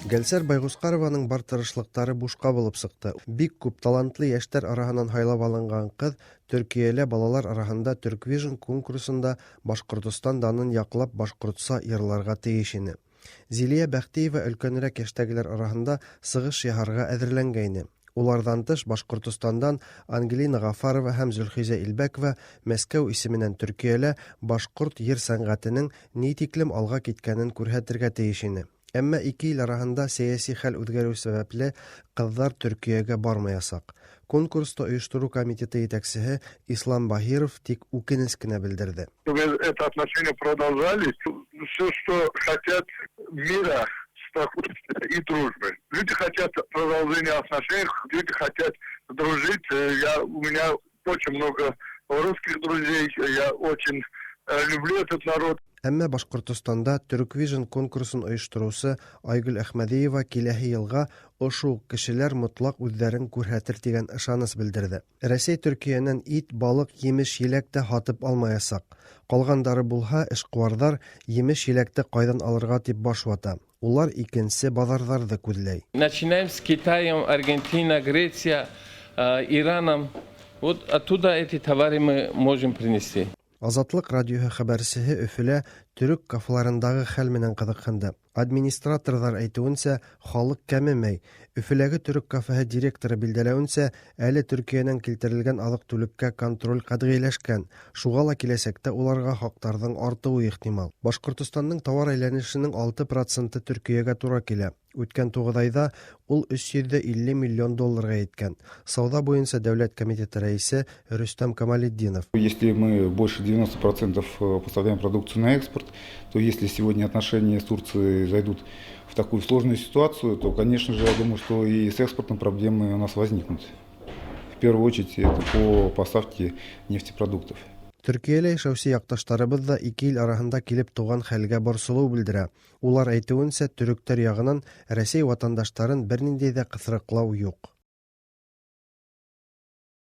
Гәлсәр Байгускарованың бар тырышлыктары бушка булып сыкты. Бик күп талантлы яшьтәр араһыннан хайлап алынган кыз Төркиялә балалар арасында Turkvision конкурсында Башкортстан данын яклап башкортса йырларга тиеш иде. Зилия Бәхтиева өлкәнрәк яшьтәгеләр арасында сыгыш яһарга әзерләнгәйне. Улардан тыш Башкортстандан Ангелина Гафарова һәм Зөлхизә Илбәкова Мәскәү исеменнән Төркиялә башкорт йыр сәнгатенең ни тиклем алга киткәнен күрһәтергә тиеш иде. Әмма ике ил арасында сәяси хәл үзгәрү сәбәпле кызлар Төркиягә бармаячак. Конкурста оештыру комитеты итәкчесе Ислам Бахиров тик үкенеч кенә белдерде. Это отношения продолжались. Все, что хотят мира, спокойствия и дружбы. Люди хотят продолжения отношений, люди хотят дружить. У меня очень много русских друзей, я очень люблю этот народ. Әмма Башкортстанда Turkvision конкурсын оештыручы Айгөл Әхмәдиева киләһе елга ошо кешеләр мотлак үзләрен күрһәтер дигән ышаныс белдерде. Россия Төркиянән ит, балык, йемеш-еләк хатып алмаячак. Калгандары булһа, эшкуарлар йемеш-еләкте кайдан алырга дип баш вата. Улар икенче базарларда күзләй. Начинаем с Китаем, Аргентина, Греция, Ираном. Вот оттуда эти товары мы можем принести. Азатлык радиоһы хәбәрчесе Өфөлә төрек кафеларындагы хәл менән кызыксынды. Администраторлар әйтүенчә, халык кәмемәй. Өфөләге төрек кафеһы директоры билдәләвенчә, әле Төркиянән килтерелгән алык-түлеккә контроль катгыйләшкән. Шуңа ла киләчәктә уларга хактарның артуы ихтимал. Башкортстанның товар әйләнешенең 6% Төркиягә туры килә. Үткән 9 айда ул 350 миллион долларга еткән. Сауда буенча дәүләт комитеты рәисе Рөстәм Камалетдинов. Если мы больше 90% поставляем продукцию на экспорт, то если сегодня отношения с Турцией зайдут в такую сложную ситуацию, то, конечно же, я думаю, что и с экспортом проблемы у нас возникнут. В первую очередь это по поставке нефтепродуктов. Төркиялә яшәүче якташларыбыз да ике ил арасында килеп туган хәлгә борсылу белдерә. Улар әйтүенчә, төректәр ягыннан Россия ватандашларын бернинди дә кысрыклау юк.